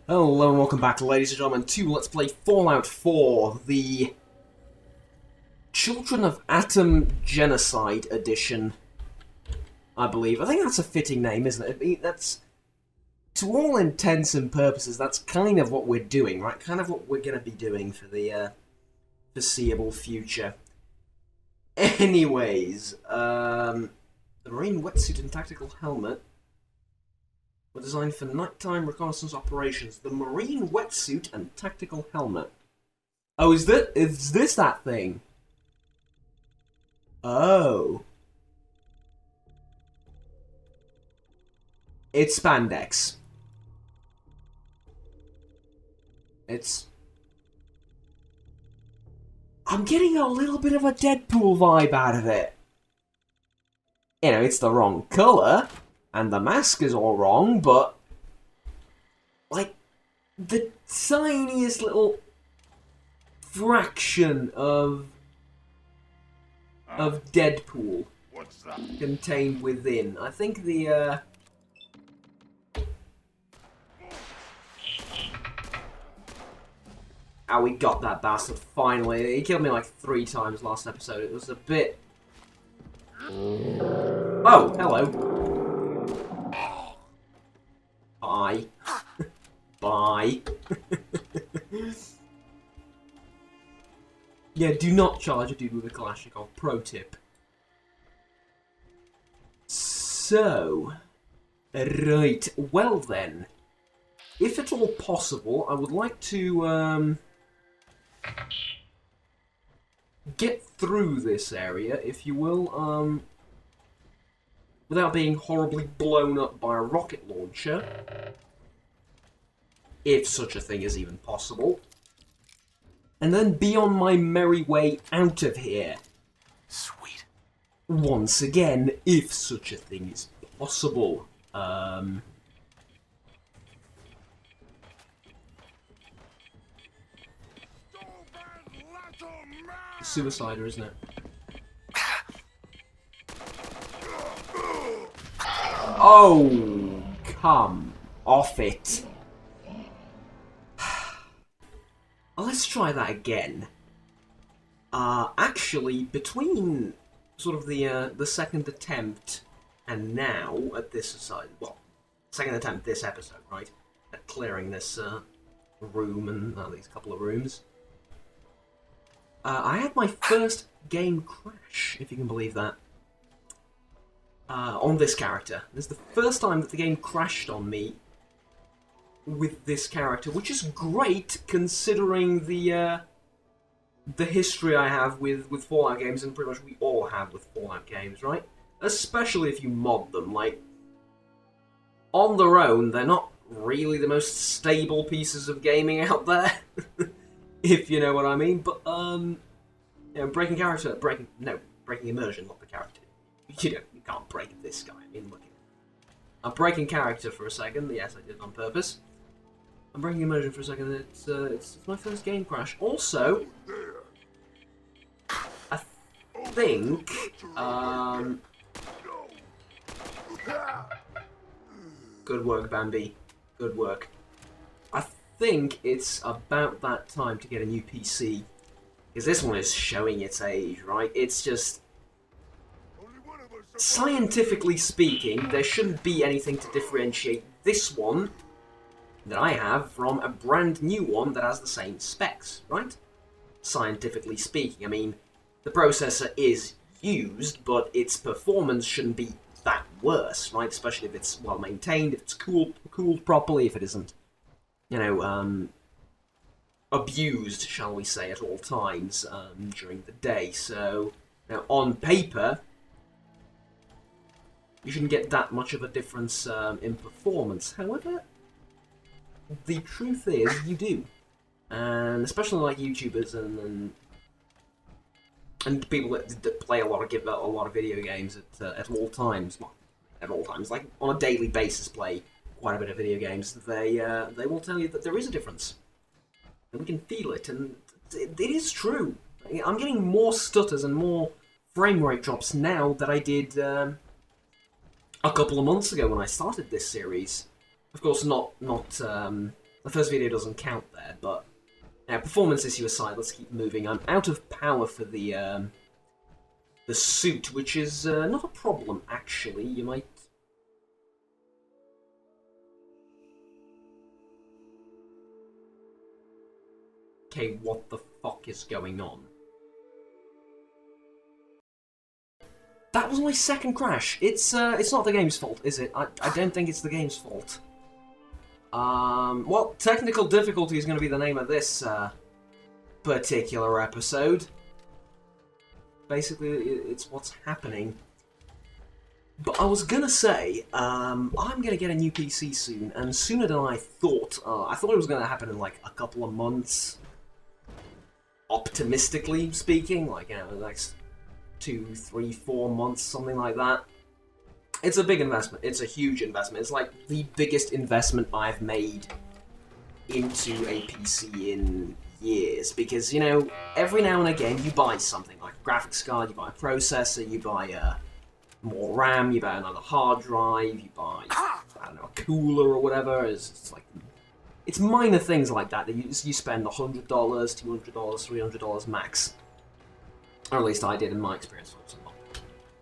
Hello and welcome back, ladies and gentlemen, to Let's Play Fallout 4, the Children of Atom Genocide Edition, I believe. I think that's a fitting name, isn't it? I mean, that's, to all intents and purposes, that's kind of what we're doing, right? Kind of what we're going to be doing for the foreseeable future. Anyways, the Marine wetsuit and tactical helmet were designed for nighttime reconnaissance operations. The Marine wetsuit and tactical helmet. Oh, is this that thing? Oh. It's spandex. I'm getting a little bit of a Deadpool vibe out of it. You know, it's the wrong colour, and the mask is all wrong, but like the tiniest little fraction of Deadpool contained within. I think the oh, we got that bastard finally. He killed me like 3 times last episode. It was a bit. Oh, hello. Bye. Bye. Yeah, do not charge a dude with a Kalashnikov. Pro tip. So, right. Well then, if at all possible, I would like to get through this area, if you will, without being horribly blown up by a rocket launcher. If such a thing is even possible. And then be on my merry way out of here. Sweet. Once again, if such a thing is possible. Suicider, isn't it? Oh, come off it. Let's try that again. Actually, between sort of the second attempt and now at this side, well, second attempt this episode, right, at clearing this room and these couple of rooms, I had my first game crash, if you can believe that, on this character. This is the first time that the game crashed on me with this character, which is great considering the history I have with Fallout games, and pretty much we all have with Fallout games, right? Especially if you mod them. Like, on their own, they're not really the most stable pieces of gaming out there, if you know what I mean. But you know, breaking immersion, not the character. You can't break this guy. I mean, look at it. I'm breaking character for a second. Yes, I did it on purpose. I'm breaking immersion for a second. It's my first game crash. Also, I think good work, Bambi. Good work. I think it's about that time to get a new PC, because this one is showing its age, right? It's just, scientifically speaking, there shouldn't be anything to differentiate this one that I have from a brand new one that has the same specs, right? Scientifically speaking, I mean, the processor is used, but its performance shouldn't be that worse, right? Especially if it's well maintained, if it's cooled properly, if it isn't, you know, abused, shall we say, at all times during the day. So, now on paper, you shouldn't get that much of a difference in performance. However, the truth is, you do, and especially like YouTubers and people that play a lot of video games at all times. Well, at all times, like on a daily basis, play quite a bit of video games. They will tell you that there is a difference, and we can feel it, and it is true. I'm getting more stutters and more frame rate drops now than I did a couple of months ago when I started this series. Of course, not The first video doesn't count there, but performance issue aside, let's keep moving. I'm out of power for the suit, which is not a problem, actually. You might... Okay, what the fuck is going on? That was my second crash. It's not the game's fault, is it? I don't think it's the game's fault. Well, technical difficulty is going to be the name of this particular episode. Basically, it's what's happening. But I was gonna say, I'm gonna get a new PC soon, and sooner than I thought. I thought it was gonna happen in like a couple of months. Optimistically speaking, like, you know, the next 2, 3, 4 months, something like that. It's a big investment. It's a huge investment. It's like the biggest investment I've made into a PC in years, because, you know, every now and again you buy something like a graphics card, you buy a processor, you buy more RAM, you buy another hard drive, you buy, I don't know, a cooler or whatever. It's like, it's minor things like that that you spend $100, $200, $300 max, or at least I did in my experience.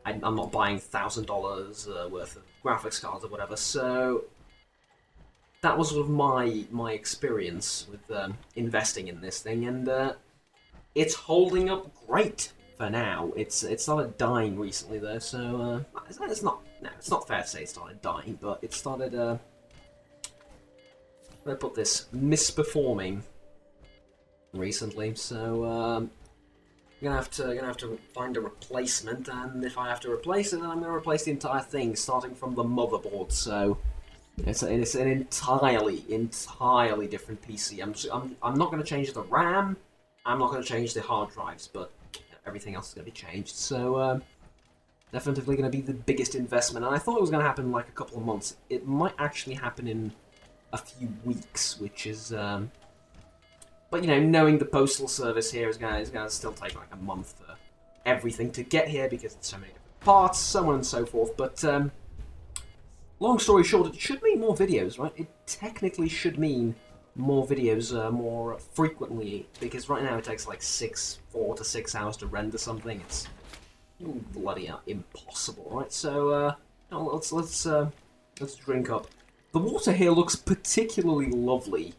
I'm not buying $1,000 worth of graphics cards or whatever, so that was sort of my experience with investing in this thing, and it's holding up great for now. It started dying recently though, so it's not fair to say it started dying, but it started let's put this, misperforming recently. So gonna have to find a replacement, and if I have to replace it, then I'm gonna replace the entire thing, starting from the motherboard. So it's an entirely different PC. I'm not gonna change the RAM. I'm not gonna change the hard drives, but everything else is gonna be changed. So definitely gonna be the biggest investment. And I thought it was gonna happen in like a couple of months. It might actually happen in a few weeks, which is. But, you know, knowing the postal service here is going to still take like a month for everything to get here, because it's so many different parts, so on and so forth. But long story short, it should mean more videos, right? It technically should mean more videos more frequently, because right now it takes like 4 to 6 hours to render something. It's bloody impossible, right? So let's drink up. The water here looks particularly lovely.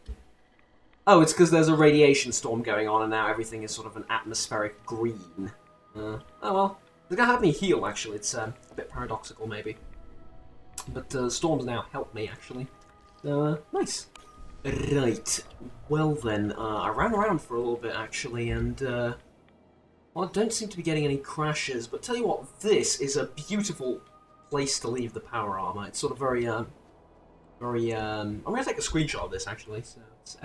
Oh, it's because there's a radiation storm going on, and now everything is sort of an atmospheric green. Oh well, they're gonna have me heal, actually. It's a bit paradoxical, maybe. But storms now help me, actually. Nice. Right. Well then, I ran around for a little bit, actually, and well, I don't seem to be getting any crashes, but tell you what, this is a beautiful place to leave the power armor. It's sort of very, I'm gonna take a screenshot of this, actually, so it's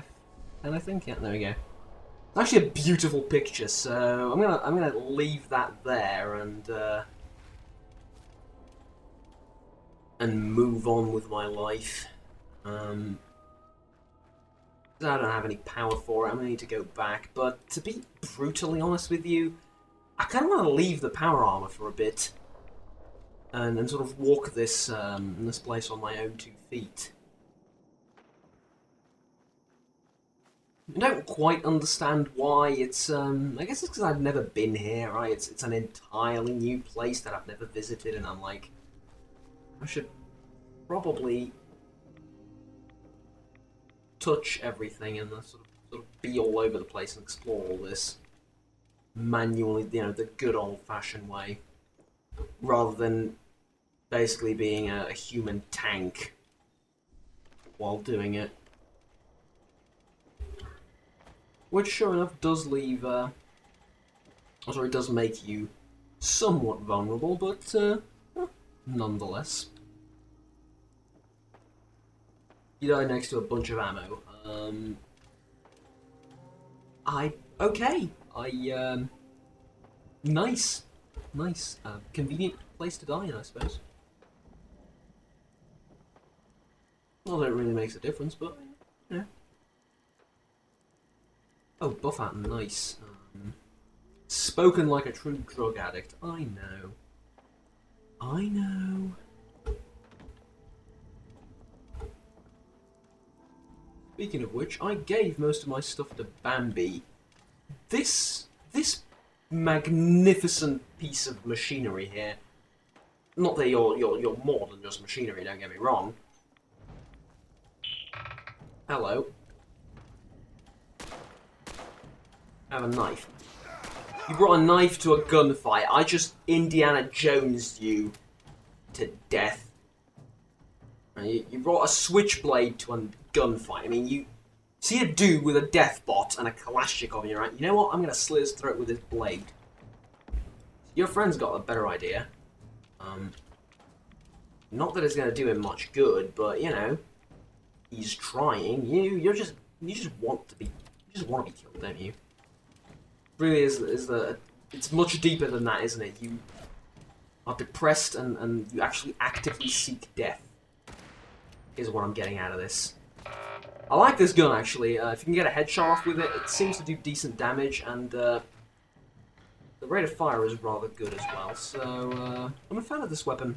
and I think, yeah, there we go. It's actually a beautiful picture, so I'm gonna leave that there and move on with my life. I don't have any power for it. I'm gonna need to go back. But to be brutally honest with you, I kind of want to leave the power armor for a bit and sort of walk this place on my own 2 feet. I don't quite understand why. It's I guess it's because I've never been here, right? It's an entirely new place that I've never visited, and I'm like, I should probably touch everything and sort of be all over the place and explore all this manually, you know, the good old-fashioned way, rather than basically being a human tank while doing it. Which, sure enough, does leave, it does make you somewhat vulnerable, but, nonetheless. You die next to a bunch of ammo. Nice. Nice. Convenient place to die in, I suppose. Well, that really makes a difference, but, yeah. Oh, buff out, nice. Spoken like a true drug addict. I know. I know. Speaking of which, I gave most of my stuff to Bambi. This magnificent piece of machinery here. Not that you're more than just machinery, don't get me wrong. Hello. I have a knife. You brought a knife to a gunfight. I just Indiana Jones'd you to death. You brought a switchblade to a gunfight. I mean, you see a dude with a death bot and a Kalashnikov, and you're like, you know what? I'm gonna slit his throat with this blade. Your friend's got a better idea. Not that it's gonna do him much good, but you know, he's trying. You just want to be killed, don't you? Really it's much deeper than that, isn't it? You are depressed and you actually actively seek death. Is what I'm getting out of this. I like this gun actually. If you can get a headshot off with it, it seems to do decent damage, and the rate of fire is rather good as well. So I'm a fan of this weapon.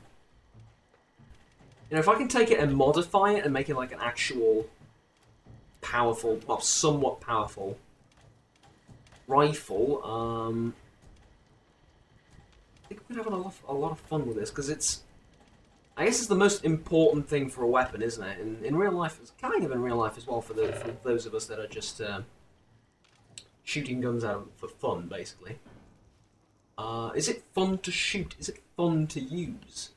You know, if I can take it and modify it and make it like an actual powerful, well, somewhat powerful rifle, I think we'd have a lot of fun with this, because I guess it's the most important thing for a weapon, isn't it? In real life, it's kind of in real life as well for those of us that are just shooting guns out for fun, basically. Is it fun to shoot? Is it fun to use?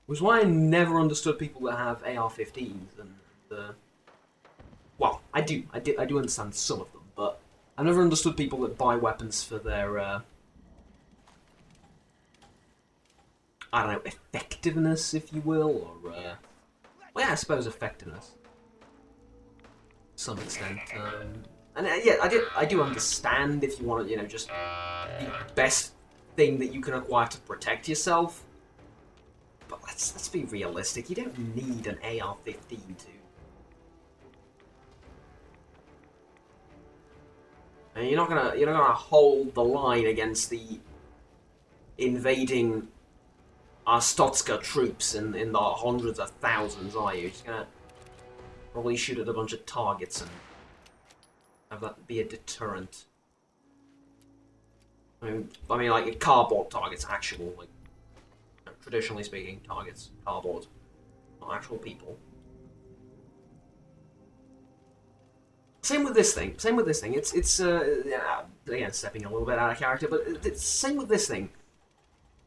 Which is why I never understood people that have AR-15s and well, I do understand some of them, but I never understood people that buy weapons for their I don't know, effectiveness, if you will, or well, yeah, I suppose effectiveness, to some extent. And yeah, I do understand if you want to, you know, just the best thing that you can acquire to protect yourself. But let's be realistic. You don't need an AR-15 to. And you're not gonna hold the line against the invading Stotska troops in the hundreds of thousands, are you? You're just gonna probably shoot at a bunch of targets and have that be a deterrent. I mean, like cardboard targets, actual, like, traditionally speaking, targets, cardboard, not actual people. Same with this thing. It's again, stepping a little bit out of character, but it's same with this thing.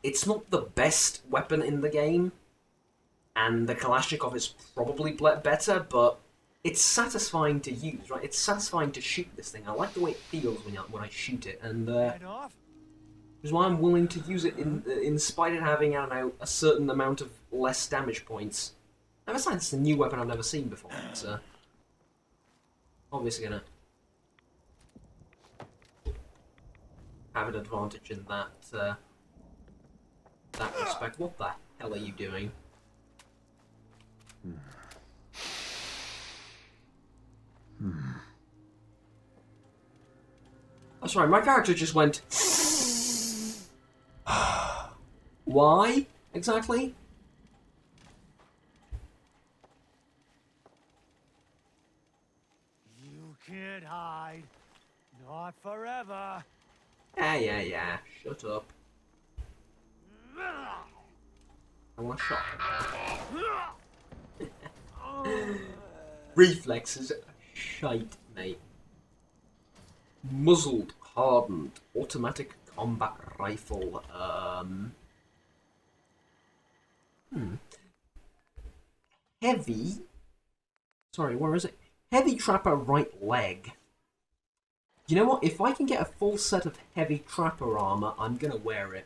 It's not the best weapon in the game, and the Kalashnikov is probably better, but it's satisfying to use, right? It's satisfying to shoot this thing. I like the way it feels when I shoot it, and which is why I'm willing to use it in spite of having, I don't know, a certain amount of less damage points. And besides, it's a new weapon I've never seen before. It's obviously gonna have an advantage in that respect. What the hell are you doing? Oh, sorry, my character just went. Why exactly? You can't hide. Not forever. Yeah. Shut up. I want a shot. Reflexes, shite, mate. Muzzled, hardened, automatic combat rifle. Heavy. Sorry, where is it? Heavy trapper right leg. You know what? If I can get a full set of heavy trapper armor, I'm gonna wear it.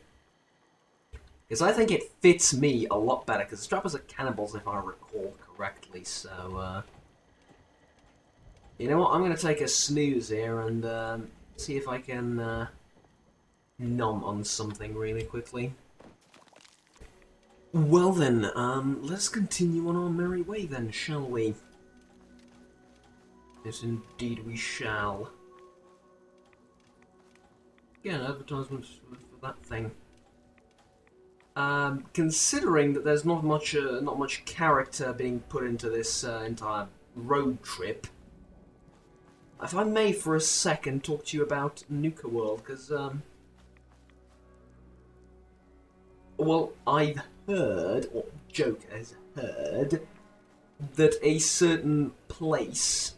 Because I think it fits me a lot better, because the trappers are cannibals if I recall correctly, so, you know what, I'm going to take a snooze here and see if I can nom on something really quickly. Well then, let's continue on our merry way then, shall we? Yes, indeed we shall. Again, advertisements for that thing. Considering that there's not much character being put into this entire road trip, if I may for a second talk to you about Nuka World, because, well, I've heard, or Joker has heard, that a certain place,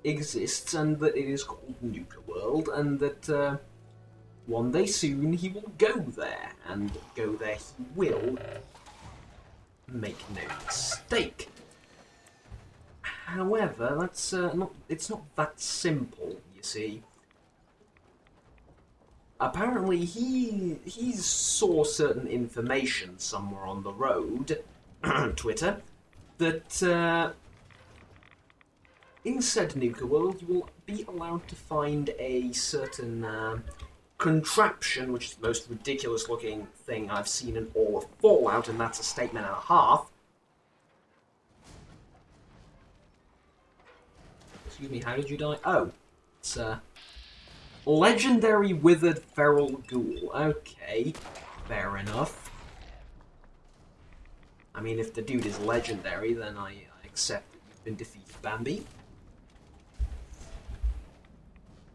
exists, and that it is called Nuka World, and that, one day soon he will go there, and go there he will. Make no mistake. However, that's it's not that simple, you see. Apparently he saw certain information somewhere on the road, Twitter, that in said Nuka World you will be allowed to find a certain contraption, which is the most ridiculous looking thing I've seen in all of Fallout, and that's a statement and a half. Excuse me, how did you die? Oh, it's a legendary withered feral ghoul. Okay, fair enough. I mean, if the dude is legendary, then I accept that you've been defeated, Bambi.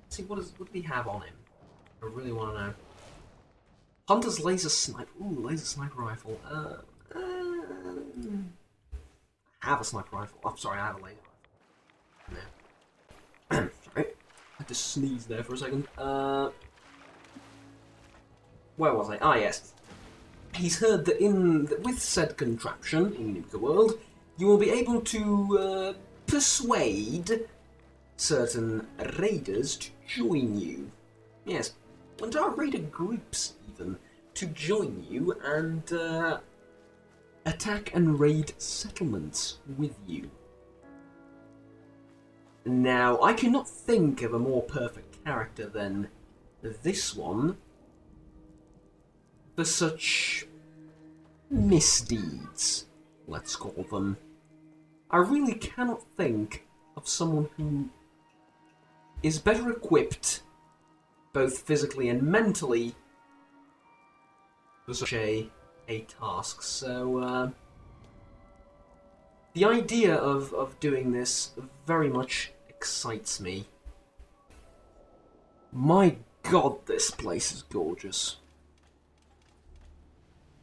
Let's see, what do we have on him? I really want to know. Hunter's laser sniper. Ooh, laser sniper rifle. I have a sniper rifle. I'm sorry, I have a laser rifle. No. Sorry. I had to sneeze there for a second. Where was I? Ah, yes. He's heard that with said contraption in Nuka World, you will be able to persuade certain raiders to join you. Yes, entire raider groups even, to join you and attack and raid settlements with you. Now, I cannot think of a more perfect character than this one for such misdeeds, let's call them. I really cannot think of someone who is better equipped, both physically and mentally, for such a task. So, the idea of doing this very much excites me. My god, this place is gorgeous.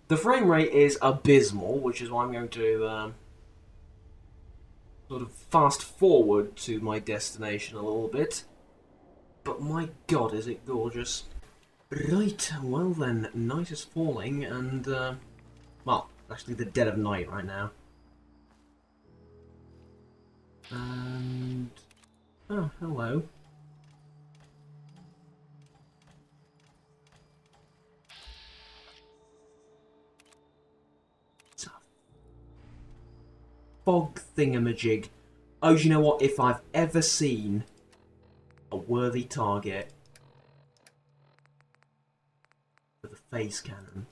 The frame rate is abysmal, which is why I'm going to sort of fast forward to my destination a little bit. But my god, is it gorgeous. Right, well then, night is falling, and, well, actually the dead of night right now. And... oh, hello. It's a fog thingamajig. Oh, do you know what? If I've ever seen a worthy target for the phase cannon,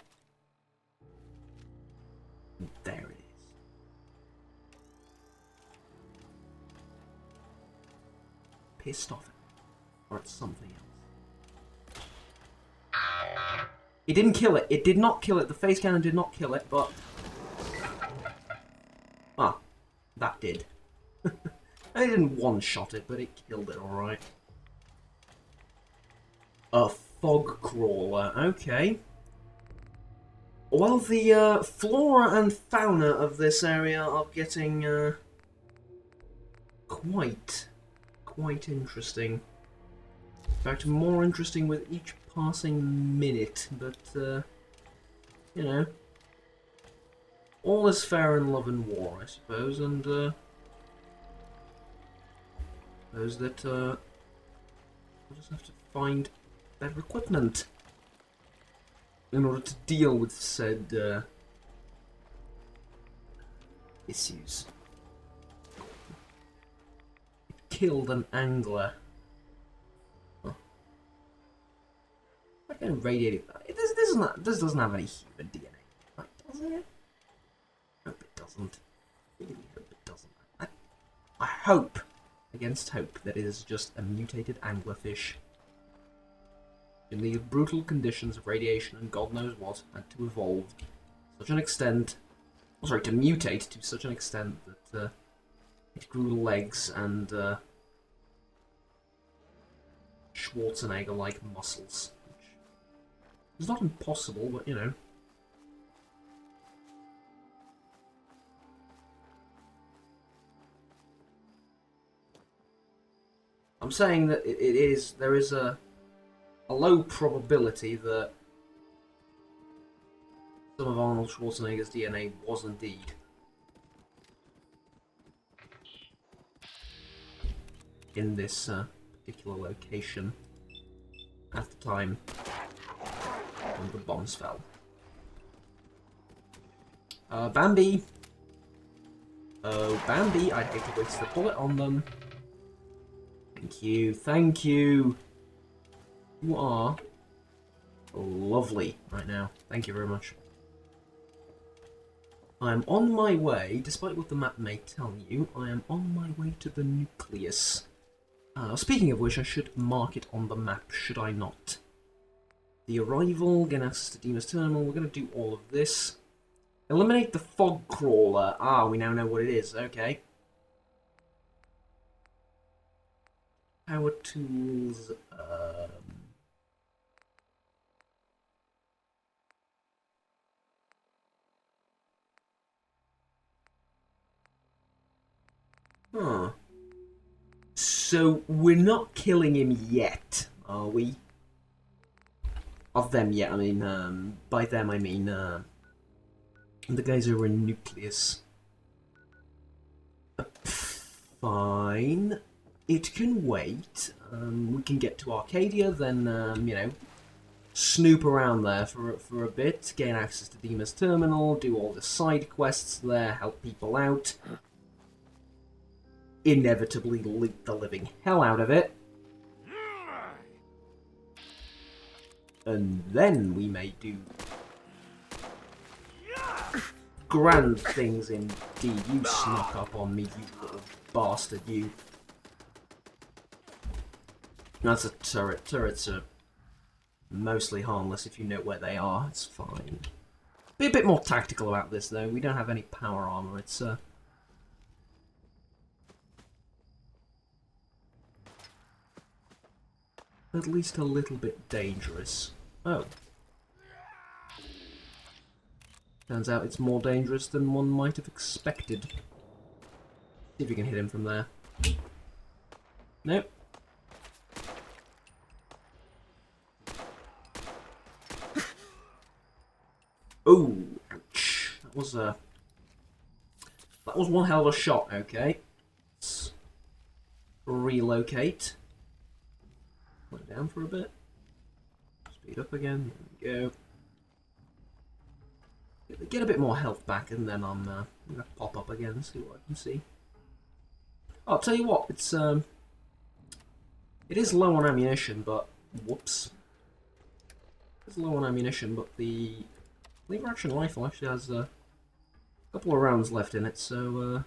there it is. Pissed off, or it's something else. It didn't kill it. It did not kill it. The phase cannon did not kill it, but ah, that did. I didn't one-shot it, but it killed it alright. A fog crawler, okay. Well, the flora and fauna of this area are getting quite interesting. In fact, more interesting with each passing minute, but, you know, all is fair in love and war, I suppose, and, those that, we'll just have to find better equipment in order to deal with said, issues. It killed an angler. Huh. Like a radiated... This doesn't have any human DNA. Right, does it? Hope it doesn't. Really hope it doesn't. I hope, against hope, that it is just a mutated anglerfish. In the brutal conditions of radiation and God knows what, had to evolve to such an extent... oh, sorry, to mutate to such an extent that it grew legs and Schwarzenegger-like muscles. Which is not impossible, but you know. I'm saying that there is a low probability that some of Arnold Schwarzenegger's DNA was indeed in this particular location at the time when the bombs fell. Bambi! Oh, Bambi, I'd hate to waste the bullet on them. Thank you, thank you! You are lovely right now. Thank you very much. I am on my way, despite what the map may tell you, I am on my way to the nucleus. Speaking of which, I should mark it on the map, should I not? The arrival, gain access to Dima's terminal, we're going to do all of this. Eliminate the fog crawler. Ah, we now know what it is, okay. Power tools, Huh. So, we're not killing him yet, are we? Of them yet, I mean, by them I mean, the guys who are in Nucleus. Fine. It can wait. We can get to Arcadia, then, you know, snoop around there for a bit, gain access to Dima's terminal, do all the side quests there, help people out. Inevitably leak the living hell out of it. And then we may do grand things indeed. You snuck up on me, you little bastard, you. That's a turret. Turrets are mostly harmless if you know where they are. It's fine. Be a bit more tactical about this, though. We don't have any power armor. It's, at least a little bit dangerous. Oh. Turns out it's more dangerous than one might have expected. See if we can hit him from there. Nope. Oh, ouch. That was one hell of a shot, okay. Let's relocate. Slow down for a bit. Speed up again. There we go. Get a bit more health back, and then I'm gonna pop up again and see what I can see. Oh, I'll tell you what, it is low on ammunition, but whoops. It's low on ammunition, but the lever action rifle actually has a couple of rounds left in it, so I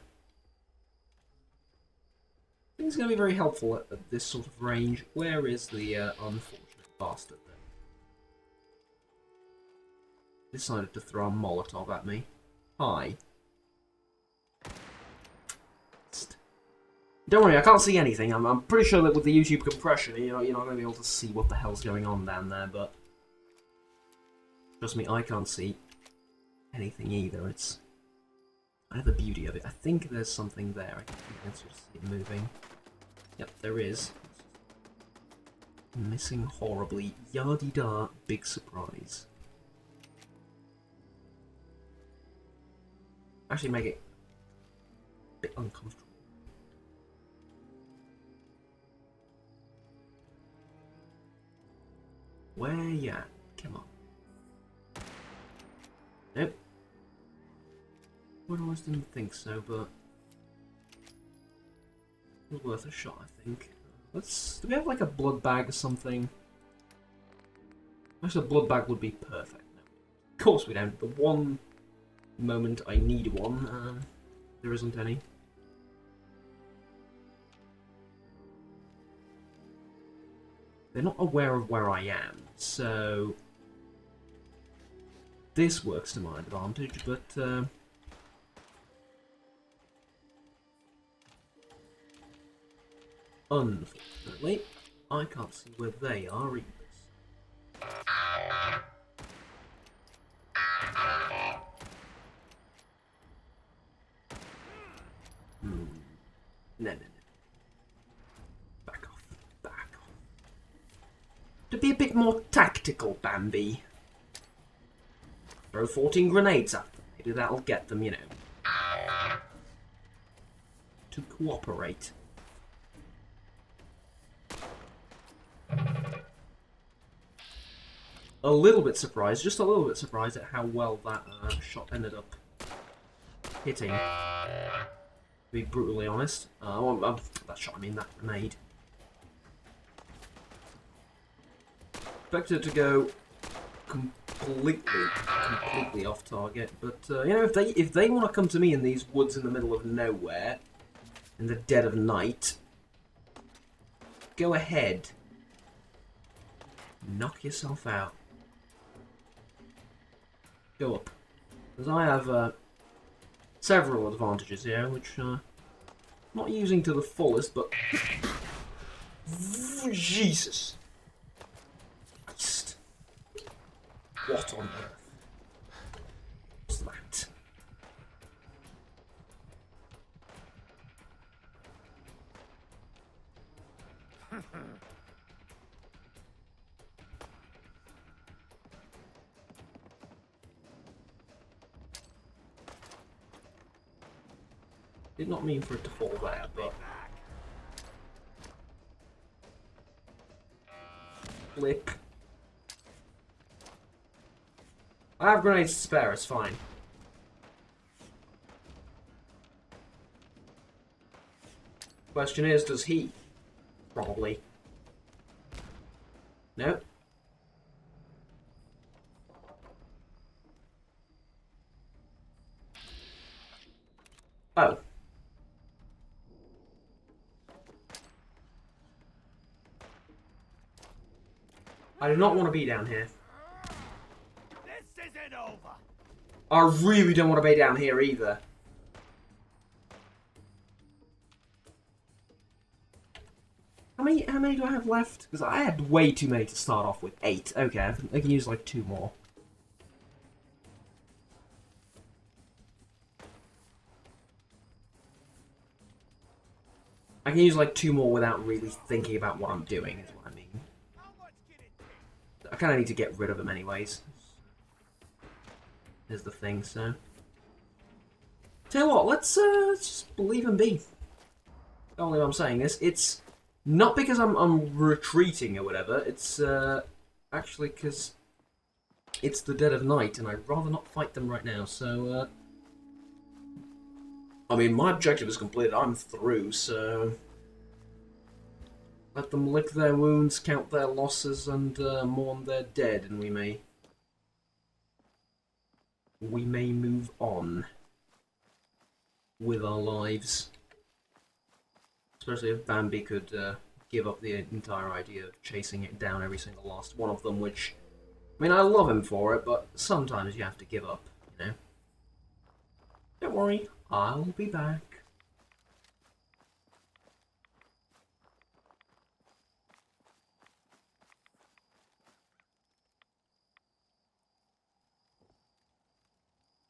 think it's going to be very helpful at this sort of range. Where is the unfortunate bastard then? Decided to throw a Molotov at me. Hi. Don't worry, I can't see anything. I'm pretty sure that with the YouTube compression, you're not going to be able to see what the hell's going on down there, but trust me, I can't see anything either. It's the beauty of it. I think there's something there. I can sort of see it moving. Yep, there is. Missing horribly. Yardie-da, big surprise. Actually make it a bit uncomfortable. Where ya at? Come on. Nope. I always didn't think so, but it was worth a shot, I think. Do we have like a blood bag or something? Actually, a blood bag would be perfect. No. Of course we don't. The one moment I need one, there isn't any. They're not aware of where I am, so this works to my advantage, but Unfortunately, I can't see where they are either. No. Back off. Back off. To be a bit more tactical, Bambi. Throw 14 grenades at them. Maybe that'll get them, you know, to cooperate. A little bit surprised, just a little bit surprised at how well that shot ended up hitting. To be brutally honest. That shot, I mean that grenade. Expected to go completely off target, but you know, if they want to come to me in these woods in the middle of nowhere, in the dead of night, go ahead. Knock yourself out. Go up. Because I have several advantages here, which I'm not using to the fullest, but... Jesus! Christ. What on earth was that? Did not mean for it to fall there, but... Flip. I have grenades to spare, it's fine. Question is, does he? Probably. No? Oh. I do not want to be down here. This isn't over. I really don't want to be down here either. How many do I have left? Because I had way too many to start off with. 8. Okay, I can use like 2 more. I can use like 2 more without really thinking about what I'm doing, is what I mean. I kind of need to get rid of them anyways. Is the thing, so... Tell you what, let's just leave him be. Only I'm saying this, it's not because I'm retreating or whatever, it's actually because it's the dead of night and I'd rather not fight them right now, so I mean, my objective is completed, I'm through, so let them lick their wounds, count their losses, and mourn their dead, and we may move on with our lives. Especially if Bambi could give up the entire idea of chasing it down every single last one of them, which, I mean, I love him for it, but sometimes you have to give up, you know? Don't worry, I'll be back.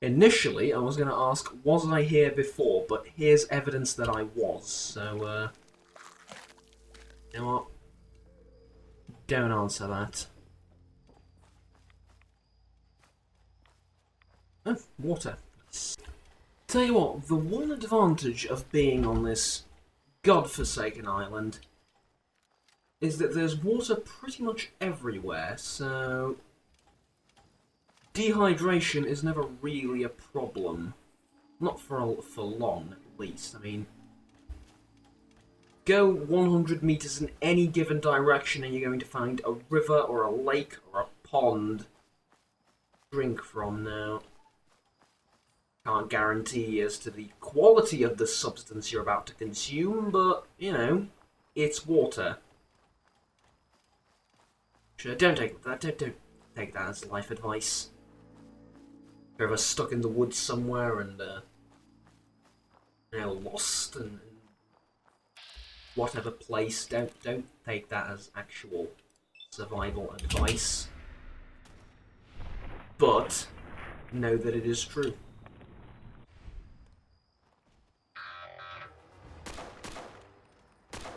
Initially, I was going to ask, was I here before? But here's evidence that I was, so, you know what? Don't answer that. Oh, water. Tell you what, the one advantage of being on this godforsaken island is that there's water pretty much everywhere, so... dehydration is never really a problem. Not for long, at least. I mean, go 100 meters in any given direction and you're going to find a river or a lake or a pond to drink from now. Can't guarantee as to the quality of the substance you're about to consume, but, you know, it's water. Sure, don't take that. Don't take that as life advice. If you're ever stuck in the woods somewhere and you know, lost and whatever place. Don't take that as actual survival advice. But know that it is true.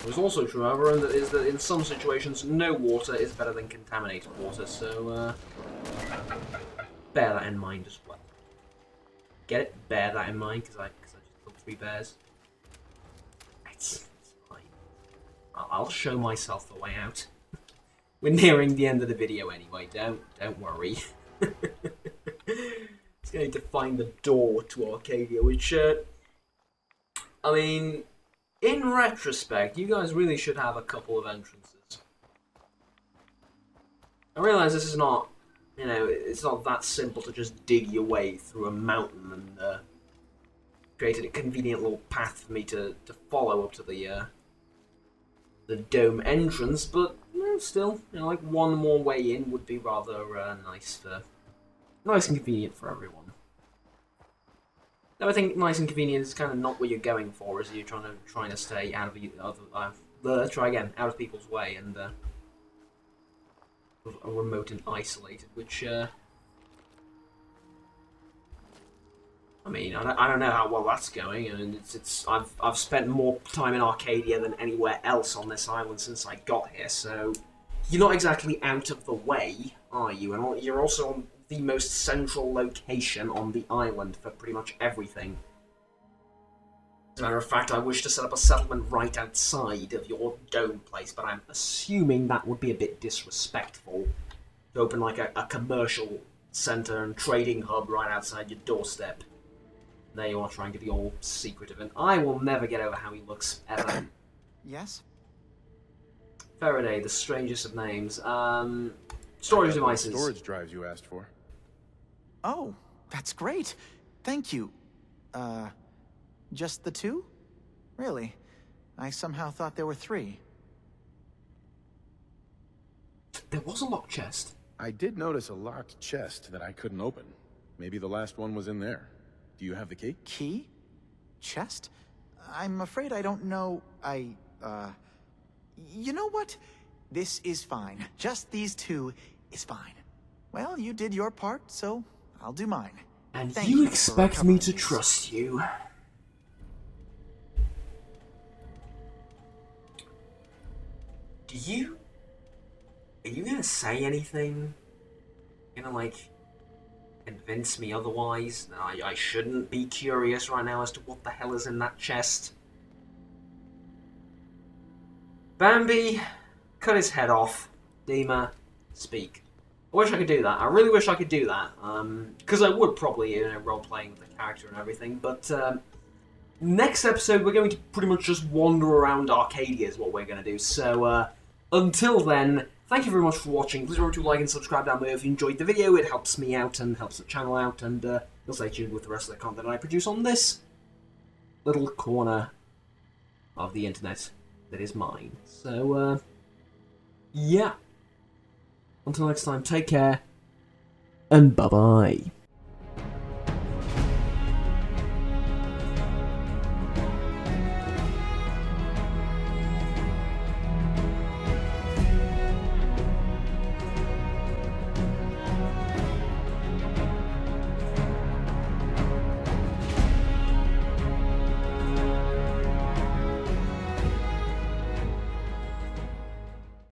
What is also true, however, is that in some situations, no water is better than contaminated water, so bear that in mind as well. Get it? Bear that in mind, because I just killed 3 bears. It's fine. I'll show myself the way out. We're nearing the end of the video anyway, don't worry. It's going to find the door to Arcadia, which, I mean, in retrospect, you guys really should have a couple of entrances. I realise this is not, you know, it's not that simple to just dig your way through a mountain and created a convenient little path for me to follow up to the dome entrance, but still, you know, like one more way in would be rather nice and convenient for everyone. Though I think nice and convenient is kind of not what you're going for, as you're trying to stay out of out of people's way and remote and isolated, which I mean, I don't know how well that's going. I mean, I've spent more time in Arcadia than anywhere else on this island since I got here, so you're not exactly out of the way, are you? And you're also on the most central location on the island for pretty much everything. As a matter of fact, I wish to set up a settlement right outside of your dome place, but I'm assuming that would be a bit disrespectful to open like a commercial center and trading hub right outside your doorstep. There you are, trying to be all secretive, and I will never get over how he looks, ever. Yes? Faraday, the strangest of names. Storage devices. Storage drives you asked for. Oh, that's great. Thank you. Just the 2? Really? I somehow thought there were 3. There was a locked chest. I did notice a locked chest that I couldn't open. Maybe the last one was in there. Do you have the key? Key? Chest? I'm afraid I don't know. You know what? This is fine. Just these 2 is fine. Well, you did your part, so I'll do mine. And Thank you you expect for me to recovering these. trust you? Are you gonna say anything? Gonna, like, convince me otherwise? I shouldn't be curious right now as to what the hell is in that chest. Bambi, cut his head off. Dima, speak. I wish I could do that. I really wish I could do that. Because I would probably, you know, role-playing with the character and everything, but next episode we're going to pretty much just wander around Arcadia is what we're going to do. So, until then, thank you very much for watching. Please remember to like and subscribe down below if you enjoyed the video. It helps me out and helps the channel out, and you'll stay tuned with the rest of the content I produce on this little corner of the internet that is mine. So, yeah. Until next time, take care, and bye-bye.